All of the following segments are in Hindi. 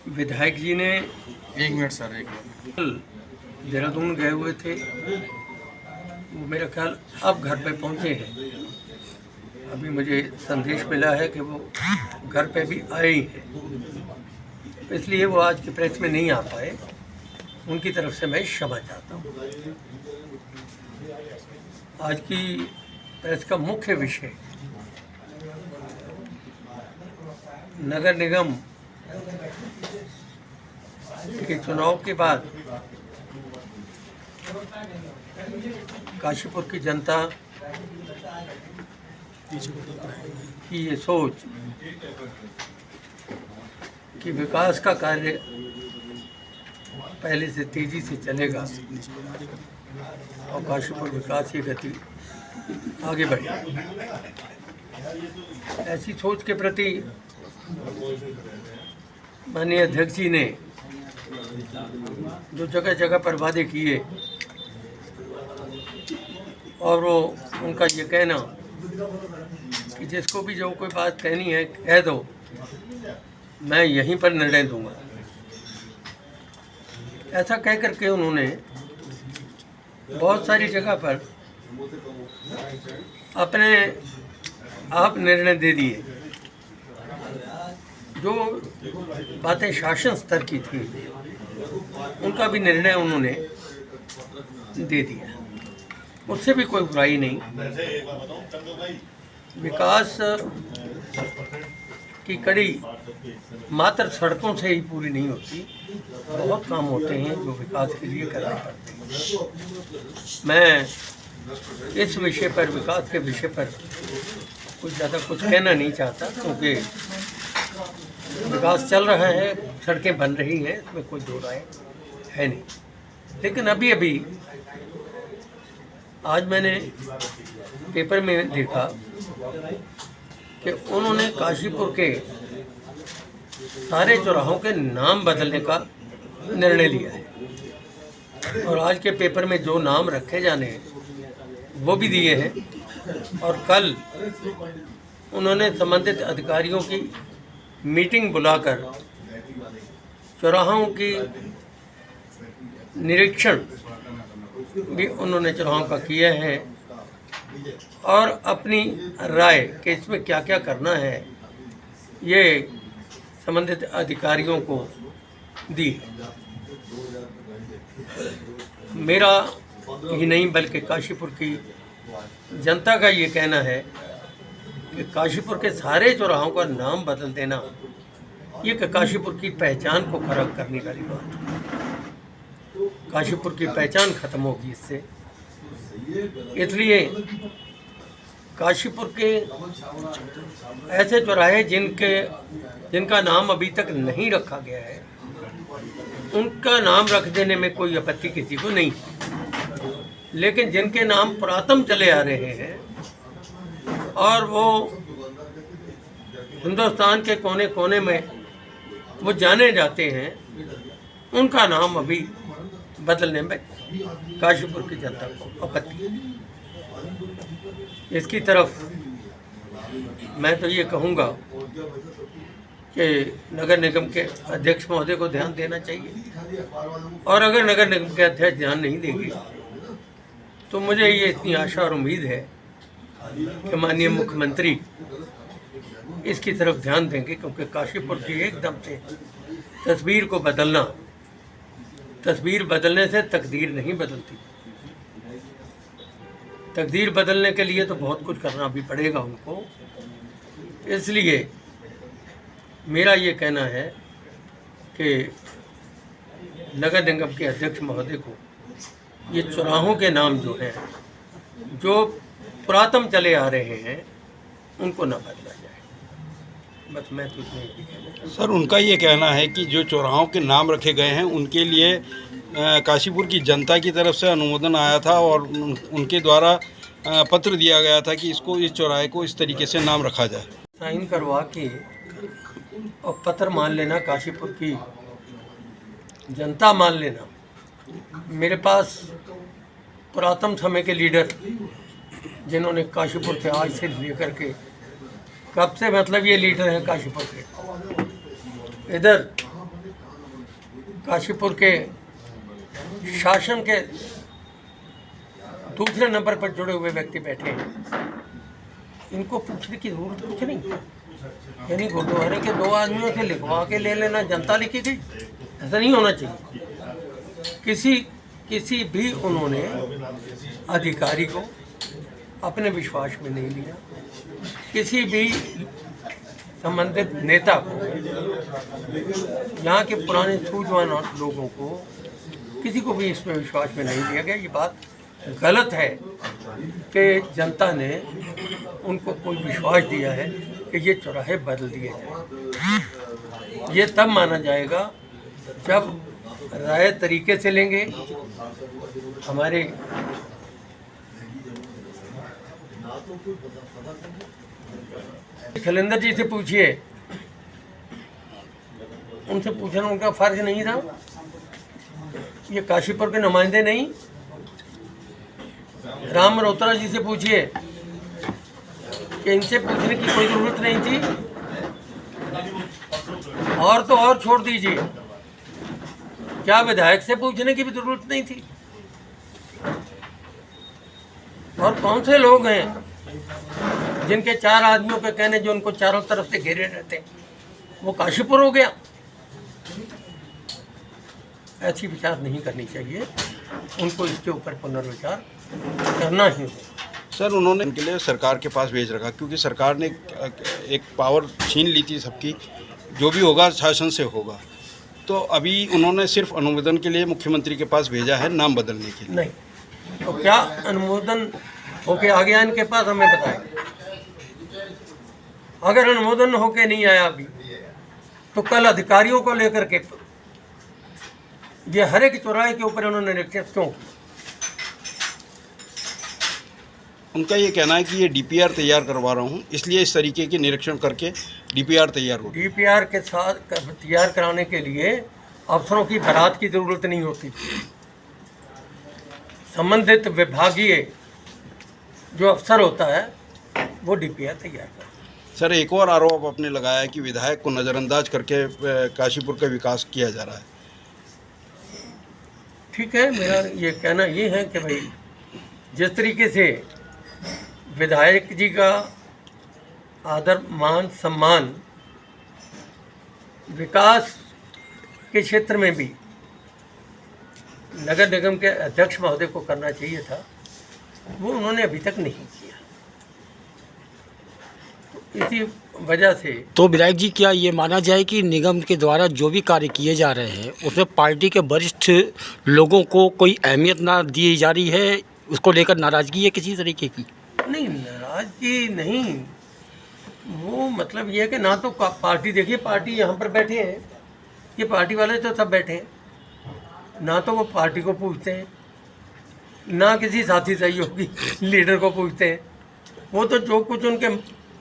विधायक जी ने एक मिनट सर, एक मिनट। देहरादून गए हुए थे, वो मेरा ख्याल अब घर पे पहुंचे हैं। अभी मुझे संदेश मिला है कि वो घर पे भी आए ही हैं, इसलिए वो आज की प्रेस में नहीं आ पाए। उनकी तरफ से मैं क्षमा चाहता हूँ। आज की प्रेस का मुख्य विषय नगर निगम के चुनाव के बाद काशीपुर की जनता की ये सोच कि विकास का कार्य पहले से तेजी से चलेगा और काशीपुर विकास की गति आगे बढ़ेगी, ऐसी सोच के प्रति माननीय अध्यक्ष जी ने जो जगह जगह पर वादे किए और वो उनका ये कहना कि जिसको भी जो कोई बात कहनी है कह दो, मैं यहीं पर निर्णय दूंगा, ऐसा कह करके उन्होंने बहुत सारी जगह पर अपने आप निर्णय दे दिए। जो बातें शासन स्तर की थी उनका भी निर्णय उन्होंने दे दिया, उससे भी कोई बुराई नहीं। विकास की कड़ी मात्र सड़कों से ही पूरी नहीं होती, बहुत काम होते हैं जो विकास के लिए करने पड़ते हैं। मैं इस विषय पर, विकास के विषय पर कुछ ज़्यादा कुछ कहना नहीं चाहता, क्योंकि विकास चल रहा है, सड़कें बन रही हैं, इसमें कोई दो राय है नहीं। लेकिन अभी अभी आज मैंने पेपर में देखा कि उन्होंने काशीपुर के सारे चौराहों के नाम बदलने का निर्णय लिया है और आज के पेपर में जो नाम रखे जाने हैं वो भी दिए हैं। और कल उन्होंने संबंधित अधिकारियों की मीटिंग बुलाकर चौराहों की निरीक्षण भी उन्होंने चौराहों का किया है और अपनी राय कि इसमें क्या क्या करना है ये संबंधित अधिकारियों को दी। मेरा ही नहीं बल्कि काशीपुर की जनता का ये कहना है कि काशीपुर के सारे चौराहों का नाम बदल देना ये काशीपुर की पहचान को खराब करने वाली बात है। काशीपुर की पहचान खत्म होगी इससे। इसलिए काशीपुर के ऐसे चौराहे जिनका नाम अभी तक नहीं रखा गया है उनका नाम रख देने में कोई आपत्ति किसी को नहीं, लेकिन जिनके नाम पुरातन चले आ रहे हैं और वो हिंदुस्तान के कोने कोने में वो जाने जाते हैं, उनका नाम अभी बदलने में काशीपुर की जनता को आपत्ति है। इसकी तरफ मैं तो ये कहूँगा कि नगर निगम के अध्यक्ष महोदय को ध्यान देना चाहिए, और अगर नगर निगम के अध्यक्ष ध्यान नहीं देंगे तो मुझे ये इतनी आशा और उम्मीद है कि माननीय मुख्यमंत्री इसकी तरफ ध्यान देंगे, क्योंकि काशीपुर की एकदम से तस्वीर को बदलना, तस्वीर बदलने से तकदीर नहीं बदलती। तकदीर बदलने के लिए तो बहुत कुछ करना भी पड़ेगा उनको। इसलिए मेरा ये कहना है कि नगर निगम के अध्यक्ष महोदय को ये चौराहों के नाम जो हैं, जो पुरातन चले आ रहे हैं, उनको न बदला जाए। बस मैं तो इतना ही कहना। सर, उनका ये कहना है कि जो चौराहों के नाम रखे गए हैं उनके लिए काशीपुर की जनता की तरफ से अनुमोदन आया था और उनके द्वारा पत्र दिया गया था कि इस चौराहे को इस तरीके से नाम रखा जाए। साइन करवा के और पत्र मान लेना, काशीपुर की जनता मान लेना। मेरे पास पुरातन समय के लीडर जिन्होंने काशीपुर से आज से लेकर के कब से, मतलब ये लीडर हैं काशीपुर के, इधर काशीपुर के शासन के दूसरे नंबर पर जुड़े हुए व्यक्ति बैठे हैं, इनको पूछने की जरूरत कुछ नहीं। यानी गुरुद्वारे के 2 आदमियों से लिखवा के ले लेना, जनता लिखी गई, ऐसा नहीं होना चाहिए। किसी भी उन्होंने अधिकारी को अपने विश्वास में नहीं लिया, किसी भी संबंधित नेता को, यहाँ के पुराने सूझवान लोगों को, किसी को भी इसमें विश्वास में नहीं लिया गया। ये बात गलत है कि जनता ने उनको कोई विश्वास दिया है कि ये चौराहे बदल दिए जाए। ये तब माना जाएगा जब राय तरीके से लेंगे। हमारे खिलेंदर जी से पूछिए, उनसे पूछना उनका फर्ज नहीं था? ये काशीपुर के नुमाइंदे नहीं? राम मल्होत्रा जी से पूछिए कि इनसे पूछने की कोई जरूरत नहीं थी? और तो और छोड़ दीजिए, क्या विधायक से पूछने की भी जरूरत नहीं थी? और कौन से लोग हैं जिनके 4 आदमियों के कहने जो उनको चारों तरफ से घेरे रहते हैं, वो काशीपुर हो गया? ऐसी विचार नहीं करनी चाहिए, उनको इसके ऊपर पुनर्विचार करना ही होगा। सर, उन्होंने इनके लिए सरकार के पास भेज रखा, क्योंकि सरकार ने एक पावर छीन ली थी सबकी, जो भी होगा शासन से होगा। तो अभी उन्होंने सिर्फ अनुमोदन के लिए मुख्यमंत्री के पास भेजा है, नाम बदलने के लिए। नहीं, तो क्या अनुमोदन होके आ गया इनके पास? हमें बताएं। अगर अनुमोदन होके नहीं आया अभी, तो कल अधिकारियों को लेकर के ये हर एक चौराहे के ऊपर उन्होंने निरीक्षण क्यों? उनका ये कहना है कि ये डीपीआर तैयार करवा रहा हूँ, इसलिए इस तरीके के निरीक्षण करके डीपीआर तैयार हो। डीपीआर के साथ तैयार कराने के लिए अफसरों की बारात की जरूरत नहीं होती। संबंधित विभागीय जो अफसर होता है वो डीपीआर तैयार करता है। सर, एक और आरोप आपने लगाया है कि विधायक को नज़रअंदाज करके काशीपुर का विकास किया जा रहा है। ठीक है, मेरा ये कहना ये है कि भाई जिस तरीके से विधायक जी का आदर मान सम्मान विकास के क्षेत्र में भी नगर निगम के अध्यक्ष महोदय को करना चाहिए था, वो उन्होंने अभी तक नहीं किया। तो इसी वजह से तो विधायक जी, क्या ये माना जाए कि निगम के द्वारा जो भी कार्य किए जा रहे हैं उसमें पार्टी के वरिष्ठ लोगों को कोई अहमियत ना दी जा रही है, उसको लेकर नाराजगी है किसी तरीके की? नहीं, नाराजगी नहीं, वो मतलब ये है कि ना तो पार्टी, देखिए पार्टी यहाँ पर बैठे हैं, ये पार्टी वाले तो सब बैठे हैं, ना तो वो पार्टी को पूछते हैं, ना किसी साथी सहयोगी लीडर को पूछते हैं। वो तो जो कुछ उनके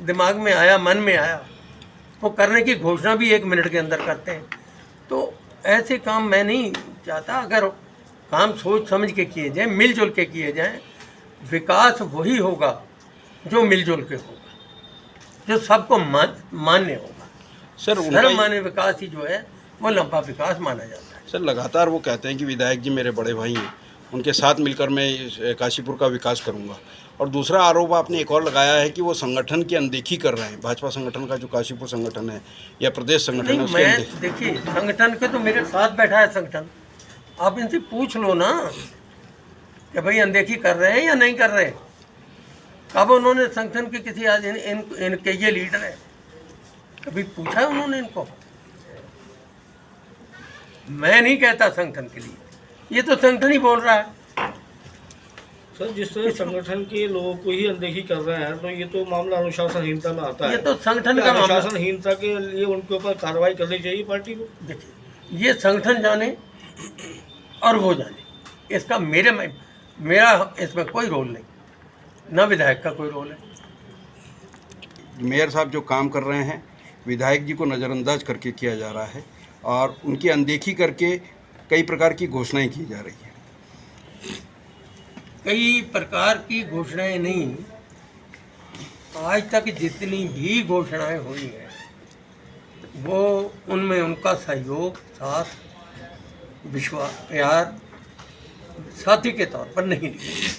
दिमाग में आया, मन में आया, वो करने की घोषणा भी 1 मिनट के अंदर करते हैं। तो ऐसे काम मैं नहीं चाहता। अगर काम सोच समझ के किए जाएं, मिलजुल के किए जाएं, विकास वही होगा जो मिलजुल के होगा, जो सबको मान्य होगा। सर, सर्वमान्य विकास ही जो है वो लंबा विकास माना जाता है। सर, लगातार वो कहते हैं कि विधायक जी मेरे बड़े भाई हैं, उनके साथ मिलकर मैं काशीपुर का विकास करूंगा। और दूसरा आरोप आपने एक और लगाया है कि वो संगठन की अनदेखी कर रहे हैं, भाजपा संगठन का जो काशीपुर संगठन है या प्रदेश संगठन है उसकी अनदेखी। देखिए, संगठन के तो मेरे साथ बैठा है संगठन, आप इनसे पूछ लो ना कि भाई अनदेखी कर रहे हैं या नहीं कर रहे हैं। कब उन्होंने संगठन के किसी आज इनके ये लीडर है, कभी पूछा है उन्होंने इनको? मैं नहीं कहता संगठन के लिए, ये तो संगठन ही बोल रहा है। सर, जिस तरह संगठन के लोगों को ही अनदेखी कर रहे हैं, तो ये तो मामला अनुशासनहीनता में आता है। ये तो संगठन का मामला, अनुशासनहीनता के लिए उनके ऊपर कार्रवाई करनी चाहिए पार्टी को। देखिए, ये संगठन जाने और वो जाने, इसका मेरा इसमें कोई रोल नहीं, ना विधायक का कोई रोल है। मेयर साहब जो काम कर रहे हैं विधायक जी को नज़रअंदाज करके किया जा रहा है और उनकी अनदेखी करके कई प्रकार की घोषणाएं की जा रही हैं। कई प्रकार की घोषणाएं नहीं, आज तक जितनी भी घोषणाएं हुई हैं वो उनमें उनका सहयोग, साथ विश्वास प्यार साथी के तौर पर नहीं लिया।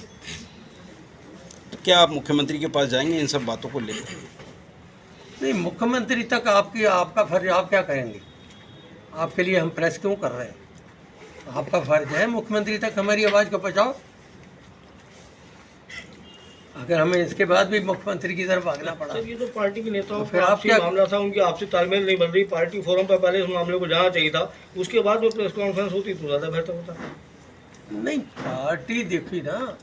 तो क्या आप मुख्यमंत्री के पास जाएंगे इन सब बातों को लेकर? नहीं, मुख्यमंत्री तक आपका फर्ज, आप क्या करेंगे? आपके लिए हम प्रेस क्यों कर रहे हैं? आपका फर्ज है मुख्यमंत्री तक हमारी आवाज़ को पहुँचाओ। अगर हमें इसके बाद भी मुख्यमंत्री की तरफ भागना पड़ा, सर ये तो पार्टी के नेताओं तो फिर का आप आपसी क्या- मामला था, उनकी आपसी तालमेल नहीं बन रही। पार्टी फोरम पर पहले इस मामले को जाना चाहिए था, उसके बाद जो प्रेस कॉन्फ्रेंस होती तो ज़्यादा बेहतर होता। नहीं पार्टी देखी ना,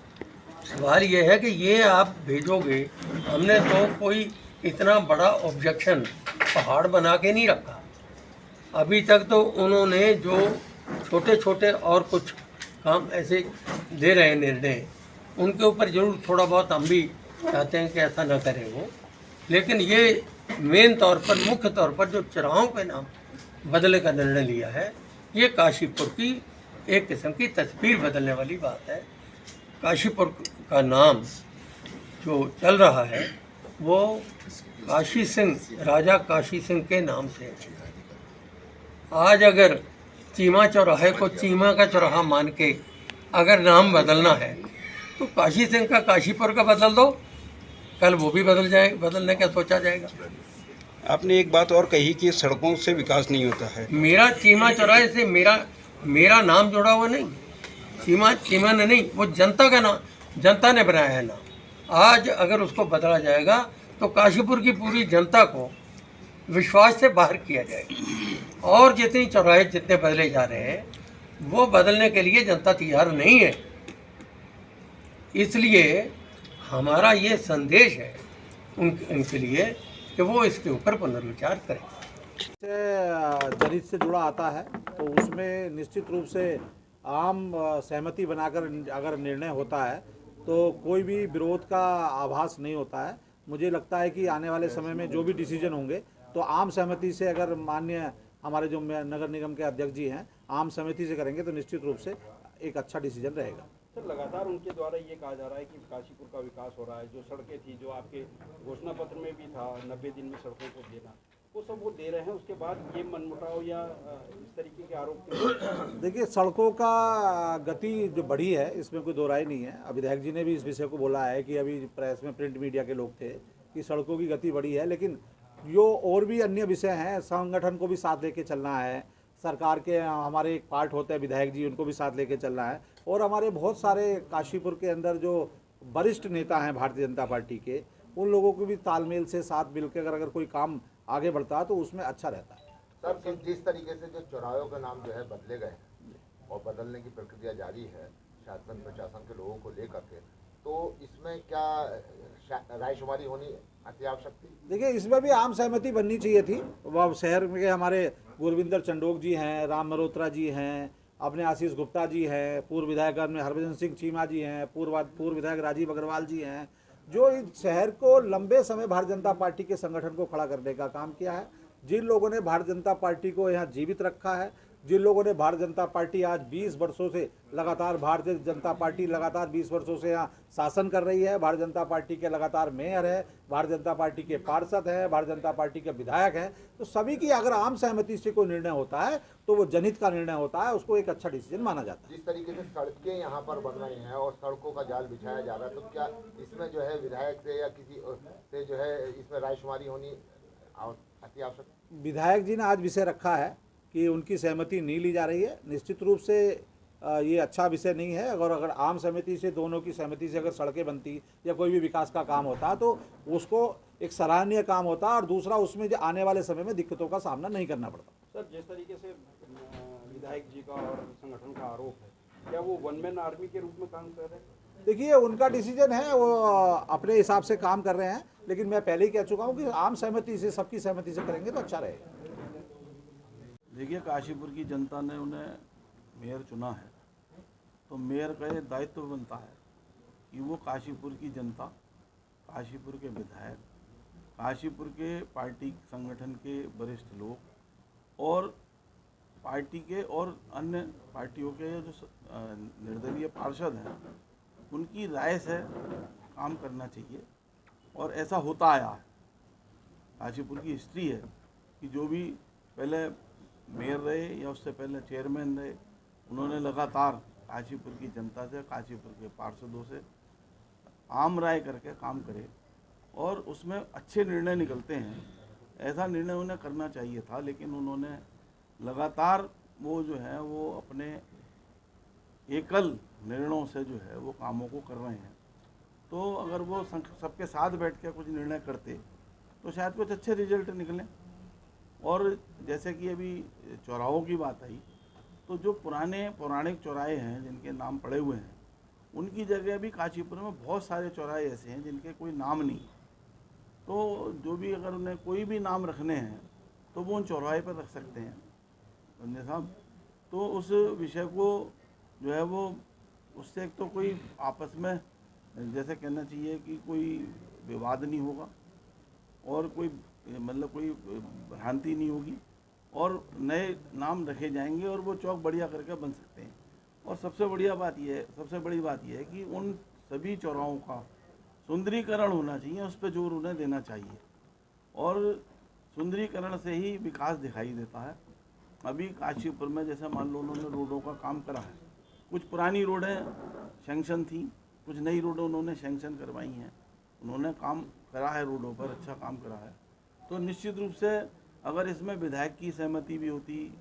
सवाल ये है कि ये आप भेजोगे। हमने तो कोई इतना बड़ा ऑब्जेक्शन पहाड़ बना के नहीं रखा अभी तक। तो उन्होंने जो छोटे छोटे और कुछ काम ऐसे दे रहे हैं निर्णय, उनके ऊपर जरूर थोड़ा बहुत हम भी चाहते हैं कि ऐसा ना करें वो। लेकिन ये मेन तौर पर, मुख्य तौर पर जो चौराहों के नाम बदलने का निर्णय लिया है, ये काशीपुर की एक किस्म की तस्वीर बदलने वाली बात है। काशीपुर का नाम जो चल रहा है वो काशी सिंह, राजा काशी सिंह के नाम से है। आज अगर चीमा चौराहे को चीमा का चौराहा मान के अगर नाम बदलना है तो काशी सिंह का काशीपुर का बदल दो, कल वो भी बदलने का सोचा जाएगा। आपने एक बात और कही कि सड़कों से विकास नहीं होता है। मेरा चीमा चौराहे से मेरा नाम जुड़ा हुआ नहीं, चीमा ने नहीं, वो जनता का नाम, जनता ने बनाया है नाम। आज अगर उसको बदला जाएगा तो काशीपुर की पूरी जनता को विश्वास से बाहर किया जाएगा। और जितनी चौराहे जितने बदले जा रहे हैं वो बदलने के लिए जनता तैयार नहीं है। इसलिए हमारा ये संदेश है उनके लिए कि वो इसके ऊपर पुनर्विचार करें। जनहित से जुड़ा आता है तो उसमें निश्चित रूप से आम सहमति बनाकर अगर निर्णय होता है तो कोई भी विरोध का आभास नहीं होता है। मुझे लगता है कि आने वाले समय में जो भी डिसीजन होंगे तो आम सहमति से, अगर माननीय हमारे जो नगर निगम के अध्यक्ष जी हैं आम सहमति से करेंगे तो निश्चित रूप से एक अच्छा डिसीजन रहेगा। सर लगातार उनके द्वारा ये कहा जा रहा है कि काशीपुर का विकास हो रहा है। जो सड़कें थी, जो आपके घोषणा पत्र में भी था 90 दिन में सड़कों को देना, वो सब वो दे रहे हैं। उसके बाद ये मनमुटाव या इस तरीके के आरोप। देखिए, सड़कों का गति जो बढ़ी है इसमें कोई दो राय नहीं है। विधायक जी ने भी इस विषय को बोला है कि अभी प्रेस में प्रिंट मीडिया के लोग थे कि सड़कों की गति बढ़ी है, लेकिन जो और भी अन्य विषय हैं, संगठन को भी साथ लेके चलना है, सरकार के हमारे एक पार्ट होते हैं विधायक जी, उनको भी साथ लेके चलना है। और हमारे बहुत सारे काशीपुर के अंदर जो वरिष्ठ नेता हैं भारतीय जनता पार्टी के, उन लोगों को भी तालमेल से साथ मिलकर अगर कोई काम आगे बढ़ता है तो उसमें अच्छा रहता है। सर, जिस तरीके से जो चौराहों का नाम जो है बदले गए हैं और बदलने की प्रक्रिया जारी है शासन प्रशासन के लोगों को लेकर के, तो इसमें क्या रायशुमारी होनी अति आवश्यक थी? देखिए, इसमें भी आम सहमति बननी चाहिए थी। वह शहर में हमारे गुरविंदर चंडोक जी हैं, राम मल्होत्रा जी हैं, अपने आशीष गुप्ता जी हैं, पूर्व विधायक में हरभजन सिंह चीमा जी हैं, पूर्व विधायक राजीव अग्रवाल जी हैं, जो इस शहर को लंबे समय भारतीय जनता पार्टी के संगठन को खड़ा करने का काम किया है। जिन लोगों ने भारतीय जनता पार्टी को यहाँ जीवित रखा है, जिन लोगों ने भारतीय जनता पार्टी आज 20 वर्षों से लगातार, भारतीय जनता पार्टी लगातार 20 वर्षों से यहाँ शासन कर रही है, भारतीय जनता पार्टी के लगातार मेयर है, भारतीय जनता पार्टी के पार्षद हैं, भारतीय जनता पार्टी के विधायक हैं, तो सभी की अगर आम सहमति से कोई निर्णय होता है तो वो जनहित का निर्णय होता है, उसको एक अच्छा डिसीजन माना जाता है। जिस तरीके से सड़कें यहाँ पर बन रही हैं और सड़कों का जाल बिछाया जा रहा है, तो क्या इसमें जो है विधायक से या किसी से जो है इसमें रायशुमारी होनी अति आवश्यक? विधायक जी ने आज विषय रखा है कि उनकी सहमति नहीं ली जा रही है। निश्चित रूप से ये अच्छा विषय नहीं है। अगर आम सहमति से, दोनों की सहमति से अगर सड़कें बनती या कोई भी विकास का काम होता तो उसको एक सराहनीय काम होता और दूसरा उसमें जो आने वाले समय में दिक्कतों का सामना नहीं करना पड़ता। सर, जिस तरीके से विधायक जी का और संगठन का आरोप है, क्या वो वन मैन आर्मी के रूप में काम कर रहे हैं? देखिए, उनका डिसीजन है, वो अपने हिसाब से काम कर रहे हैं, लेकिन मैं पहले ही कह चुका हूँ कि आम सहमति से, सबकी सहमति से करेंगे तो अच्छा रहेगा। देखिए, काशीपुर की जनता ने उन्हें मेयर चुना है, तो मेयर का ये दायित्व बनता है कि वो काशीपुर की जनता, काशीपुर के विधायक, काशीपुर के पार्टी संगठन के वरिष्ठ लोग और पार्टी के और अन्य पार्टियों के जो निर्दलीय पार्षद हैं, उनकी राय से काम करना चाहिए और ऐसा होता आया है। काशीपुर की हिस्ट्री है कि जो भी पहले मेयर रहे या उससे पहले चेयरमैन रहे उन्होंने लगातार काशीपुर की जनता से, काशीपुर के पार्षदों से आम राय करके काम करे और उसमें अच्छे निर्णय निकलते हैं, ऐसा निर्णय उन्हें करना चाहिए था। लेकिन उन्होंने लगातार वो जो है वो अपने एकल निर्णयों से जो है वो कामों को कर रहे हैं। तो अगर वो सबके साथ बैठ के कुछ निर्णय करते तो शायद कुछ अच्छे रिजल्ट निकलें। और जैसे कि अभी चौराहों की बात आई, तो जो पुराने पौराणिक चौराहे हैं जिनके नाम पड़े हुए हैं, उनकी जगह भी काशीपुर में बहुत सारे चौराहे ऐसे हैं जिनके कोई नाम नहीं। तो जो भी अगर उन्हें कोई भी नाम रखने हैं तो वो उन चौराहे पर रख सकते हैं संजय साहब। तो उस विषय को जो है वो उससे एक तो कोई आपस में जैसे कहना चाहिए कि कोई विवाद नहीं होगा और कोई मतलब कोई भ्रांति नहीं होगी और नए नाम रखे जाएंगे और वो चौक बढ़िया करके बन सकते हैं। और सबसे बड़ी बात यह है कि उन सभी चौराहों का सुंदरीकरण होना चाहिए, उस पर जोर उन्हें देना चाहिए और सुंदरीकरण से ही विकास दिखाई देता है। अभी काशीपुर में जैसे मान लो उन्होंने रोडों का काम करा है, कुछ पुरानी रोडें सैंक्शन थी, कुछ नई रोडें उन्होंने सैंक्शन करवाई हैं, उन्होंने काम करा है रोडों पर, अच्छा काम करा है। तो निश्चित रूप से अगर इसमें विधायक की सहमति भी होती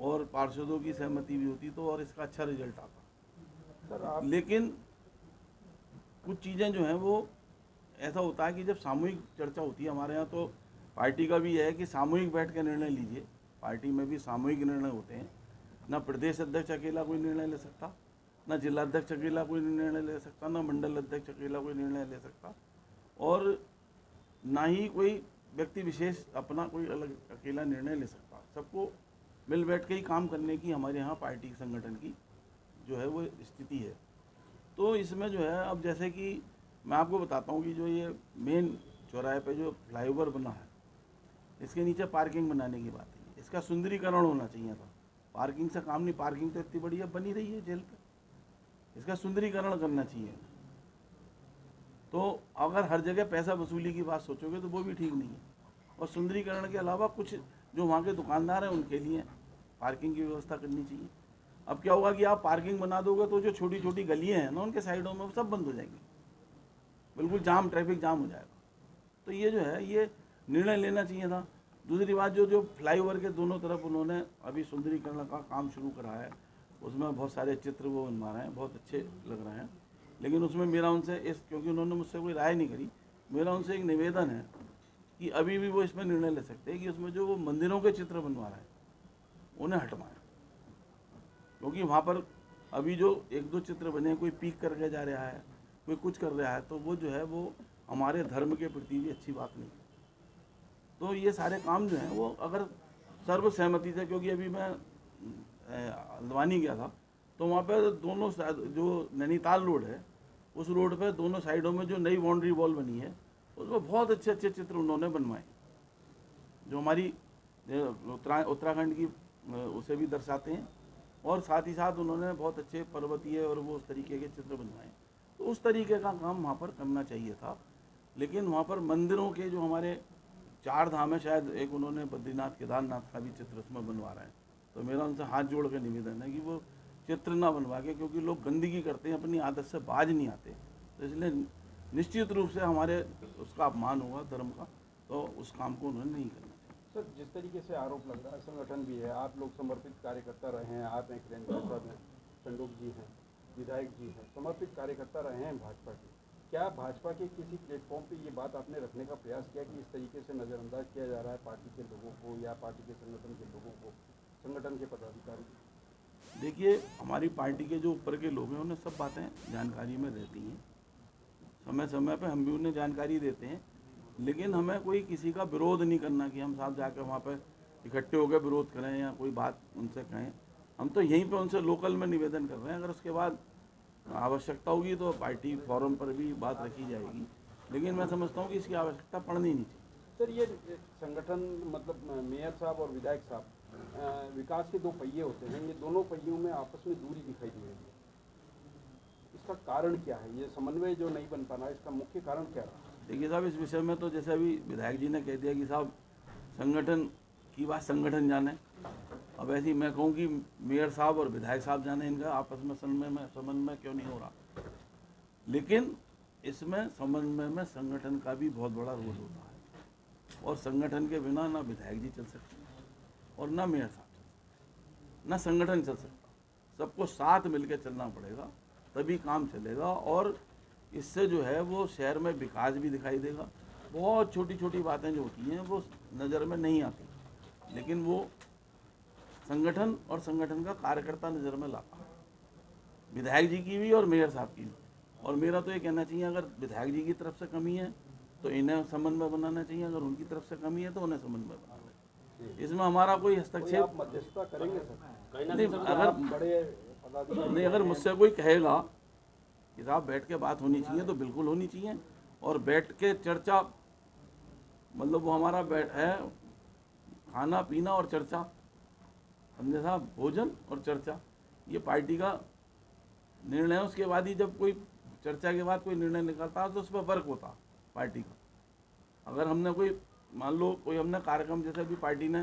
और पार्षदों की सहमति भी होती तो और इसका अच्छा रिजल्ट आता। लेकिन कुछ चीज़ें जो हैं वो ऐसा होता है कि जब सामूहिक चर्चा होती है, हमारे यहाँ तो पार्टी का भी है कि सामूहिक बैठ के निर्णय लीजिए। पार्टी में भी सामूहिक निर्णय होते हैं, ना प्रदेश अध्यक्ष अकेला कोई निर्णय ले सकता, ना जिला अध्यक्ष अकेला कोई निर्णय ले सकता, ना मंडल अध्यक्ष अकेला कोई निर्णय ले सकता और ना ही कोई व्यक्ति विशेष अपना कोई अलग अकेला निर्णय ले सकता। सबको मिल बैठ के ही काम करने की हमारे यहाँ पार्टी संगठन की जो है वो स्थिति है। तो इसमें जो है अब जैसे कि मैं आपको बताता हूँ कि जो ये मेन चौराहे पे जो फ्लाईओवर बना है, इसके नीचे पार्किंग बनाने की बात है, इसका सुंदरीकरण होना चाहिए था। पार्किंग से काम नहीं, पार्किंग तो इतनी बढ़िया बनी रही है जेल पे, इसका सुंदरीकरण करना चाहिए। तो अगर हर जगह पैसा वसूली की बात सोचोगे तो वो भी ठीक नहीं है। और सुंदरीकरण के अलावा कुछ जो वहाँ के दुकानदार हैं उनके लिए पार्किंग की व्यवस्था करनी चाहिए। अब क्या होगा कि आप पार्किंग बना दोगे तो जो छोटी छोटी गलियाँ हैं ना उनके साइडों में वो सब बंद हो जाएंगी, बिल्कुल जाम, ट्रैफिक जाम हो जाएगा। तो ये जो है ये निर्णय लेना चाहिए था। दूसरी बात जो फ्लाईओवर के दोनों तरफ उन्होंने अभी सुंदरीकरण का काम शुरू करा है, उसमें बहुत सारे चित्र वो बनवा रहे हैं, बहुत अच्छे लग रहे हैं। लेकिन उसमें मेरा उनसे क्योंकि उन्होंने मुझसे कोई राय नहीं करी, मेरा उनसे एक निवेदन है कि अभी भी वो इसमें निर्णय ले सकते हैं कि उसमें जो वो मंदिरों के चित्र बनवा रहे हैं उन्हें हटवाएं। क्योंकि वहाँ पर अभी जो एक दो चित्र बने, कोई पीक करके जा रहा है, कोई कुछ कर रहा है, तो वो जो है वो हमारे धर्म के प्रति भी अच्छी बात नहीं है। तो ये सारे काम जो हैं वो अगर सर्वसहमति से, क्योंकि अभी मैं हल्द्वानी गया था तो वहाँ पर दोनों जो नैनीताल रोड है उस रोड पर दोनों साइडों में जो नई बाउंड्री वॉल बनी है उसमें बहुत अच्छे अच्छे चित्र उन्होंने बनवाए जो हमारी उत्तराखंड की उसे भी दर्शाते हैं और साथ ही साथ उन्होंने बहुत अच्छे पर्वतीय और वो उस तरीके के चित्र बनवाए। तो उस तरीके का काम वहाँ पर करना चाहिए था। लेकिन वहाँ पर मंदिरों के जो हमारे 4 धाम है, शायद एक उन्होंने बद्रीनाथ केदारनाथ का भी चित्र उसमें बनवा रहे हैं। तो मेरा उनसे हाथ जोड़ कर निवेदन है कि वो चित्र ना बनवा के, क्योंकि लोग गंदगी करते हैं, अपनी आदत से बाज नहीं आते, तो इसलिए निश्चित रूप से हमारे उसका अपमान होगा धर्म का, तो उस काम को उन्होंने नहीं करना चाहिए। सर, जिस तरीके से आरोप लग रहा है, संगठन भी है, आप लोग समर्पित कार्यकर्ता रहे हैं, आप एक रेंद्र चंडोक जी हैं, विधायक जी हैं, समर्पित कार्यकर्ता रहे हैं भाजपा के। क्या भाजपा के किसी प्लेटफॉर्म पे ये बात आपने रखने का प्रयास किया कि इस तरीके से नज़रअंदाज किया जा रहा है पार्टी के लोगों को या पार्टी के संगठन के लोगों को, संगठन के पदाधिकारी? देखिए, हमारी पार्टी के जो ऊपर के लोग हैं उन्हें सब बातें जानकारी में रहती हैं, समय समय पे हम भी उन्हें जानकारी देते हैं। लेकिन हमें कोई किसी का विरोध नहीं करना कि हम साथ जाकर वहाँ पर इकट्ठे होकर विरोध करें या कोई बात उनसे कहें। हम तो यहीं पे उनसे लोकल में निवेदन कर रहे हैं। अगर उसके बाद आवश्यकता होगी तो पार्टी फोरम पर भी बात रखी जाएगी, लेकिन मैं समझता हूँ कि इसकी आवश्यकता पड़नी नहीं चाहिए। सर, ये संगठन मतलब मेयर साहब और विधायक साहब, विकास के 2 पहिए होते हैं, ये दोनों पहियों में आपस में दूरी दिखाई दे रही है, इसका कारण क्या है? ये समन्वय जो नहीं बन पाना, इसका मुख्य कारण क्या है? देखिए साहब, इस विषय में तो जैसे अभी विधायक जी ने कह दिया कि साहब संगठन की बात संगठन जाने, अब ऐसी मैं कहूँ कि मेयर साहब और विधायक साहब जाने इनका आपस में समन्वय क्यों नहीं हो रहा, लेकिन इसमें समन्वय में संगठन का भी बहुत बड़ा रोल होता है और संगठन के बिना ना विधायक जी चल सकते और ना मेयर साहब ना संगठन चल सकता। सबको साथ मिलकर चलना पड़ेगा, तभी काम चलेगा और इससे जो है वो शहर में विकास भी दिखाई देगा। बहुत छोटी छोटी बातें जो होती हैं वो नज़र में नहीं आती, लेकिन वो संगठन और संगठन का कार्यकर्ता नज़र में लाता है, विधायक जी की भी और मेयर साहब की भी। और मेरा तो ये कहना चाहिए, अगर विधायक जी की तरफ से कमी है तो इन्हें समन्वय बनाना चाहिए, अगर उनकी तरफ से कमी है तो उन्हें समन्वय बनाना चाहिए। इसमें हमारा कोई हस्तक्षेप आप मध्यस्थता करेंगे सर? नहीं, अगर मुझसे कोई कहेगा कि साहब बैठ के बात होनी चाहिए तो बिल्कुल होनी चाहिए, और बैठ के चर्चा मतलब वो हमारा है खाना पीना और चर्चा, समझे साहब, भोजन और चर्चा, ये पार्टी का निर्णय है। उसके बाद ही जब कोई चर्चा के बाद कोई निर्णय निकलता है तो उस पर वर्क होता पार्टी का। अगर हमने कोई मान लो कोई हमने कार्यक्रम, जैसे भी पार्टी ने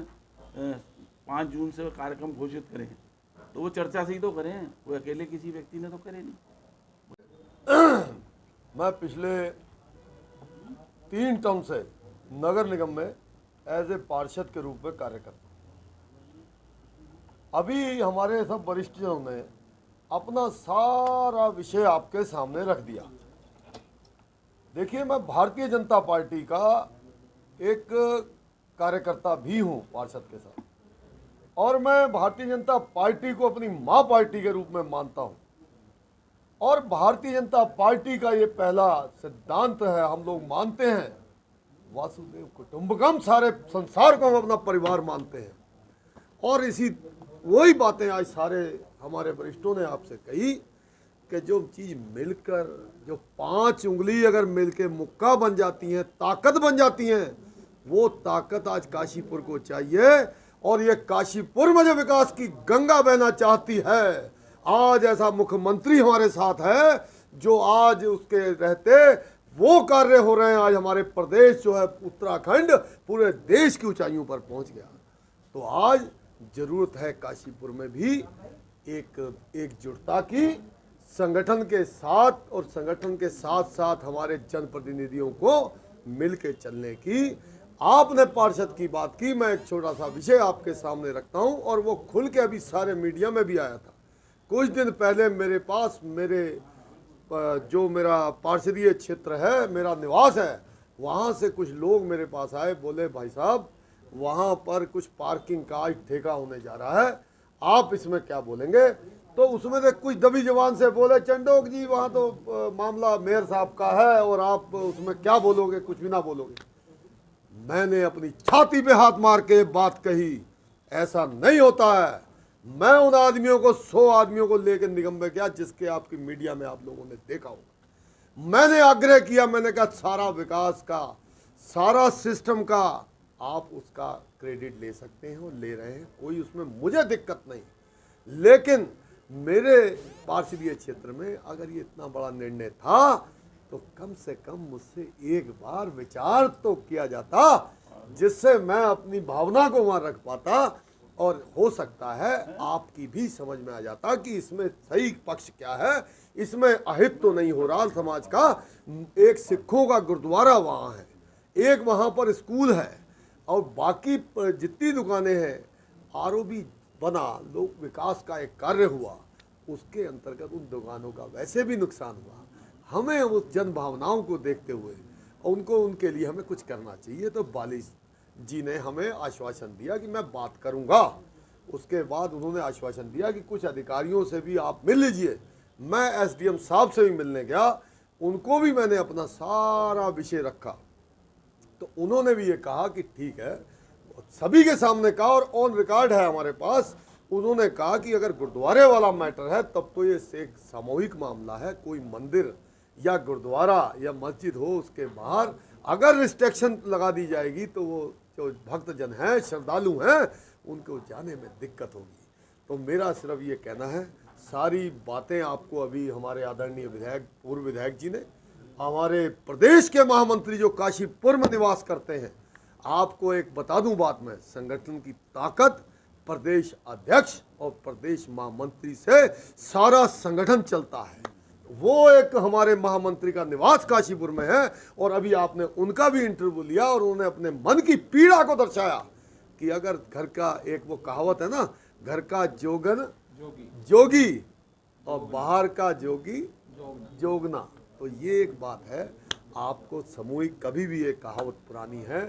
5 जून से कार्यक्रम घोषित करे हैं, तो वो चर्चा से ही तो करें, कोई अकेले किसी व्यक्ति ने तो करे नहीं। मैं पिछले 3 टर्म से नगर निगम में एज ए पार्षद के रूप में कार्य करता हूँ। अभी हमारे सब वरिष्ठ जनों ने अपना सारा विषय आपके सामने रख दिया। देखिए, मैं भारतीय जनता पार्टी का एक कार्यकर्ता भी हूँ पार्षद के साथ, और मैं भारतीय जनता पार्टी को अपनी माँ पार्टी के रूप में मानता हूँ। और भारतीय जनता पार्टी का ये पहला सिद्धांत है, हम लोग मानते हैं वासुदेव कुटुंबकम, सारे संसार को हम अपना परिवार मानते हैं। और इसी वही बातें आज सारे हमारे वरिष्ठों ने आपसे कही कि जो चीज़ मिलकर, जो 5 उंगली अगर मिलके मुक्का बन जाती हैं, ताकत बन जाती हैं, वो ताकत आज काशीपुर को चाहिए। और ये काशीपुर में जो विकास की गंगा बहना चाहती है, आज ऐसा मुख्यमंत्री हमारे साथ है जो आज उसके रहते वो कार्य हो रहे हैं। आज हमारे प्रदेश जो है उत्तराखंड पूरे देश की ऊंचाइयों पर पहुंच गया। तो आज जरूरत है काशीपुर में भी एकजुटता की, संगठन के साथ, और संगठन के साथ साथ हमारे जनप्रतिनिधियों को मिलके चलने की। आपने पार्षद की बात की, मैं एक छोटा सा विषय आपके सामने रखता हूं, और वो खुल के अभी सारे मीडिया में भी आया था। कुछ दिन पहले मेरे पास जो मेरा पार्षदीय क्षेत्र है, मेरा निवास है, वहाँ से कुछ लोग मेरे पास आए, बोले भाई साहब वहाँ पर कुछ पार्किंग का आज ठेका होने जा रहा है, आप इसमें क्या बोलेंगे। तो उसमें से कुछ दबी जबान से बोले, चंडोक जी वहाँ तो मामला मेयर साहब का है और आप उसमें क्या बोलोगे, कुछ भी ना बोलोगे। मैंने अपनी छाती पे हाथ मार के बात कही, ऐसा नहीं होता है। मैं उन आदमियों को 100 आदमियों को लेकर निगम में गया, जिसके आपकी मीडिया में आप लोगों ने देखा होगा। मैंने आग्रह किया, मैंने कहा सारा विकास का, सारा सिस्टम का आप उसका क्रेडिट ले सकते हैं और ले रहे हैं, कोई उसमें मुझे दिक्कत नहीं। लेकिन मेरे पार्षदीय क्षेत्र में अगर ये इतना बड़ा निर्णय था तो कम से कम मुझसे एक बार विचार तो किया जाता, जिससे मैं अपनी भावना को वहाँ रख पाता, और हो सकता है आपकी भी समझ में आ जाता कि इसमें सही पक्ष क्या है, इसमें अहित तो नहीं हो रहा समाज का। एक सिखों का गुरुद्वारा वहाँ है, एक वहाँ पर स्कूल है, और बाकी जितनी दुकानें हैं, आरओबी बना, लोक विकास का एक कार्य हुआ, उसके अंतर्गत उन दुकानों का वैसे भी नुकसान हुआ। हमें उस जन भावनाओं को देखते हुए उनको, उनके लिए हमें कुछ करना चाहिए। तो बाली जी ने हमें आश्वासन दिया कि मैं बात करूंगा। उसके बाद उन्होंने आश्वासन दिया कि कुछ अधिकारियों से भी आप मिल लीजिए। मैं एसडीएम साहब से भी मिलने गया, उनको भी मैंने अपना सारा विषय रखा, तो उन्होंने भी ये कहा कि ठीक है, सभी के सामने कहा, और ऑन रिकॉर्ड है हमारे पास। उन्होंने कहा कि अगर गुरुद्वारे वाला मैटर है तब तो ये एक सामूहिक मामला है, कोई मंदिर या गुरुद्वारा या मस्जिद हो, उसके बाहर अगर रिस्ट्रिक्शन लगा दी जाएगी तो वो जो भक्तजन हैं, श्रद्धालु हैं, उनको जाने में दिक्कत होगी। तो मेरा सिर्फ ये कहना है, सारी बातें आपको अभी हमारे आदरणीय विधायक, पूर्व विधायक जी ने, हमारे प्रदेश के महामंत्री जो काशीपुर में निवास करते हैं, आपको एक बता दूं बात, में संगठन की ताकत प्रदेश अध्यक्ष और प्रदेश महामंत्री से सारा संगठन चलता है। वो एक हमारे महामंत्री का निवास काशीपुर में है और अभी आपने उनका भी इंटरव्यू लिया और उन्होंने अपने मन की पीड़ा को दर्शाया कि अगर घर का, एक वो कहावत है ना, घर का जोगन जोगी और बाहर का जोगी जोगना, तो ये एक बात है। आपको सामूहिक, कभी भी ये कहावत पुरानी है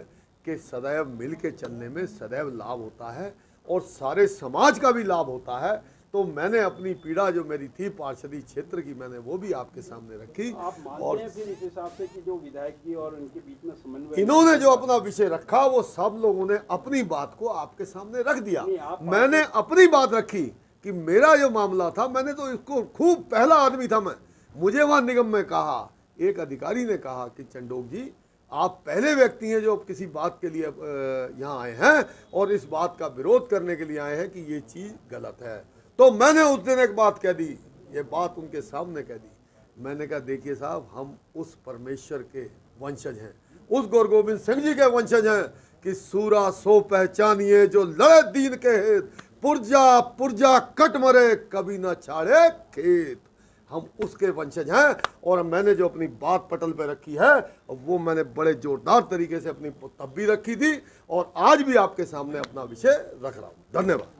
कि सदैव मिल के चलने में सदैव लाभ होता है और सारे समाज का भी लाभ होता है। तो मैंने अपनी पीड़ा जो मेरी थी पार्षदी क्षेत्र की, मैंने वो भी आपके सामने रखी। आप मानते हैं फिर इस हिसाब से कि जो विधायक जी और उनके बीच में समन्वय, इन्होंने जो अपना विषय रखा वो सब लोगों ने अपनी बात को आपके सामने रख दिया। मैंने अपनी बात रखी कि मेरा जो मामला था, मैंने तो इसको खूब, पहला आदमी था मैं, मुझे वहाँ निगम में कहा, एक अधिकारी ने कहा कि चंडोक जी आप पहले व्यक्ति हैं जो किसी बात के लिए यहाँ आए हैं और इस बात का विरोध करने के लिए आए हैं कि ये चीज़ गलत है। तो मैंने उस दिन एक बात कह दी, ये बात उनके सामने कह दी। मैंने कहा देखिए साहब, हम उस परमेश्वर के वंशज हैं, उस गुरु गोविंद सिंह जी के वंशज हैं कि सूरा सो पहचानिए जो लड़े दीन के हित, पुरजा पुरजा कट मरे कभी ना छाड़े खेत। हम उसके वंशज हैं और मैंने जो अपनी बात पटल पे रखी है वो मैंने बड़े जोरदार तरीके से अपनी तब भी रखी थी और आज भी आपके सामने अपना विषय रख रहा हूँ। धन्यवाद।